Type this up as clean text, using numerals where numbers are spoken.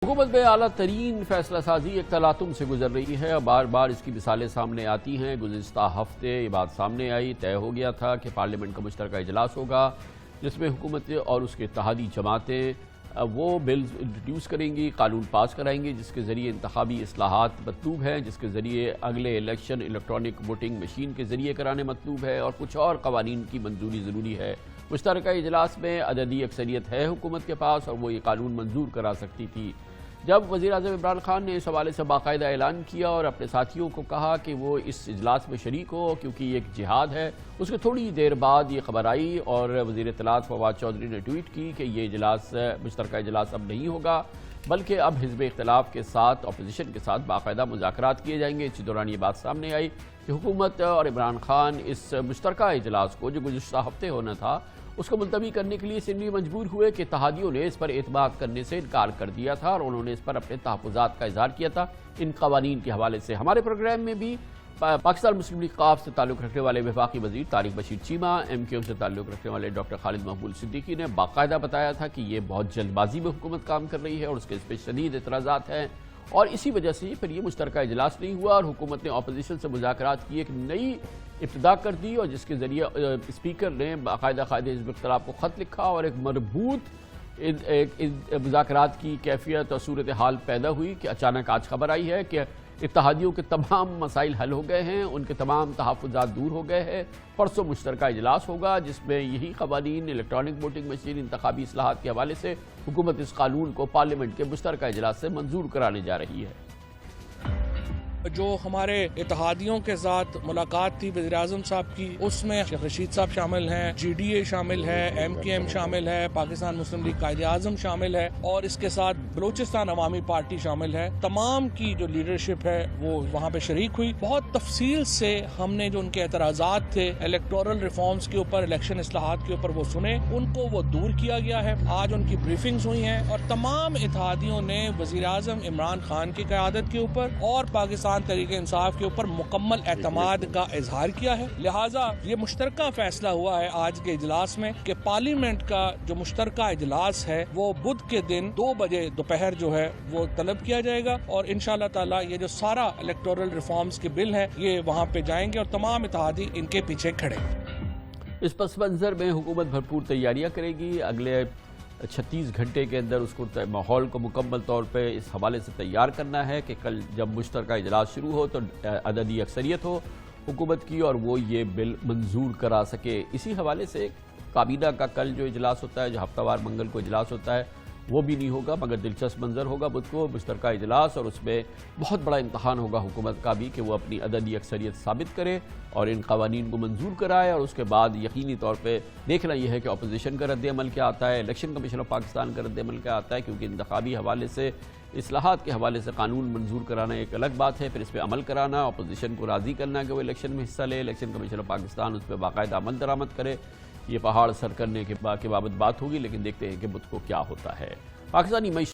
حکومت میں اعلیٰ ترین فیصلہ سازی ایک تلاطم سے گزر رہی ہے اور بار بار اس کی مثالیں سامنے آتی ہیں۔ گزشتہ ہفتے یہ بات سامنے آئی، طے ہو گیا تھا کہ پارلیمنٹ کا مشترکہ اجلاس ہوگا جس میں حکومت اور اس کے اتحادی جماعتیں وہ بلز انٹروڈیوس کریں گی، قانون پاس کرائیں گی جس کے ذریعے انتخابی اصلاحات مطلوب ہیں، جس کے ذریعے اگلے الیکشن الیکٹرانک ووٹنگ مشین کے ذریعے کرانے مطلوب ہے، اور کچھ اور قوانین کی منظوری ضروری ہے۔ مشترکہ اجلاس میں عددی اکثریت ہے حکومت کے پاس اور وہ یہ قانون منظور کرا سکتی تھی۔ جب وزیراعظم عمران خان نے اس حوالے سے باقاعدہ اعلان کیا اور اپنے ساتھیوں کو کہا کہ وہ اس اجلاس میں شریک ہو کیونکہ یہ ایک جہاد ہے، اس کے تھوڑی دیر بعد یہ خبر آئی اور وزیر اطلاعات فواد چودھری نے ٹویٹ کی کہ یہ اجلاس مشترکہ اجلاس اب نہیں ہوگا بلکہ اب حزب اختلاف کے ساتھ اپوزیشن کے ساتھ باقاعدہ مذاکرات کیے جائیں گے۔ اسی دوران یہ بات سامنے آئی کہ حکومت اور عمران خان اس مشترکہ اجلاس کو جو گزشتہ ہفتے ہونا تھا اس کو ملتوی کرنے کے لیے اسمبلی مجبور ہوئے کہ اتحادیوں نے اس پر اعتماد کرنے سے انکار کر دیا تھا اور انہوں نے اس پر اپنے تحفظات کا اظہار کیا تھا۔ ان قوانین کے حوالے سے ہمارے پروگرام میں بھی پاکستان مسلم لیگ ق سے تعلق رکھنے والے وفاقی وزیر Tariq Bashir Cheema, M Q M سے تعلق رکھنے والے ڈاکٹر خالد محمود صدیقی نے باقاعدہ بتایا تھا کہ یہ بہت جلد بازی میں حکومت کام کر رہی ہے اور اس کے اس پہ شدید اعتراضات ہیں، اور اسی وجہ سے پھر یہ مشترکہ اجلاس نہیں ہوا اور حکومت نے اپوزیشن سے مذاکرات کی ایک نئی ابتدا کر دی اور جس کے ذریعے اسپیکر نے باقاعدہ قائد حزب اختلاف کو خط لکھا اور ایک مربوط مذاکرات کی کیفیت اور صورتحال پیدا ہوئی کہ اچانک آج خبر آئی ہے کہ اتحادیوں کے تمام مسائل حل ہو گئے ہیں، ان کے تمام تحفظات دور ہو گئے ہیں۔ پرسوں مشترکہ اجلاس ہوگا جس میں یہی قوانین الیکٹرانک ووٹنگ مشین انتخابی اصلاحات کے حوالے سے حکومت اس قانون کو پارلیمنٹ کے مشترکہ اجلاس سے منظور کرانے جا رہی ہے۔ جو ہمارے اتحادیوں کے ساتھ ملاقات تھی وزیر اعظم صاحب کی، اس میں شیخ رشید صاحب شامل ہیں، جی ڈی اے شامل ہے، ایم کیو ایم شامل ہے، پاکستان مسلم لیگ قائد اعظم شامل ہے اور اس کے ساتھ بلوچستان عوامی پارٹی شامل ہے۔ تمام کی جو لیڈرشپ ہے وہ وہاں پہ شریک ہوئی۔ بہت تفصیل سے ہم نے جو ان کے اعتراضات تھے الیکٹورل ریفارمز کے اوپر، الیکشن اصلاحات کے اوپر، وہ سنے، ان کو وہ دور کیا گیا ہے۔ آج ان کی بریفنگز ہوئی ہیں اور تمام اتحادیوں نے وزیر اعظم عمران خان کی قیادت کے اوپر اور پاکستان تحریک انصاف کے اوپر مکمل اعتماد کا اظہار کیا ہے۔ لہٰذا یہ مشترکہ فیصلہ ہوا ہے آج کے اجلاس میں کہ پارلیمنٹ کا جو مشترکہ اجلاس ہے وہ بدھ کے دن 2 بجے دوپہر جو ہے وہ طلب کیا جائے گا اور انشاءاللہ تعالی یہ جو سارا الیکٹورل ریفارمز کے بل ہیں یہ وہاں پہ جائیں گے اور تمام اتحادی ان کے پیچھے کھڑے۔ اس پس منظر میں حکومت بھرپور تیاریاں کرے گی، اگلے 36 گھنٹے کے اندر اس کو ماحول کو مکمل طور پہ اس حوالے سے تیار کرنا ہے کہ کل جب مشترکہ اجلاس شروع ہو تو عددی اکثریت ہو حکومت کی اور وہ یہ بل منظور کرا سکے۔ اسی حوالے سے کابینہ کا کل جو اجلاس ہوتا ہے، جو ہفتہ وار منگل کو اجلاس ہوتا ہے، وہ بھی نہیں ہوگا، مگر دلچسپ منظر ہوگا بدھ کو مشترکہ اجلاس، اور اس میں بہت بڑا امتحان ہوگا حکومت کا بھی کہ وہ اپنی عددی اکثریت ثابت کرے اور ان قوانین کو منظور کرائے، اور اس کے بعد یقینی طور پہ دیکھنا یہ ہے کہ اپوزیشن کا رد عمل کیا آتا ہے، الیکشن کمیشن آف پاکستان کا رد عمل کیا آتا ہے، کیونکہ انتخابی حوالے سے، اصلاحات کے حوالے سے قانون منظور کرانا ایک الگ بات ہے، پھر اس پہ عمل کرانا، اپوزیشن کو راضی کرنا کہ وہ الیکشن میں حصہ لے، الیکشن کمیشن آف پاکستان اس پہ باقاعدہ عمل درآمد کرے، یہ پہاڑ سر کرنے کے بابت بات ہوگی، لیکن دیکھتے ہیں کہ بدھ کو کیا ہوتا ہے۔ پاکستانی معیشت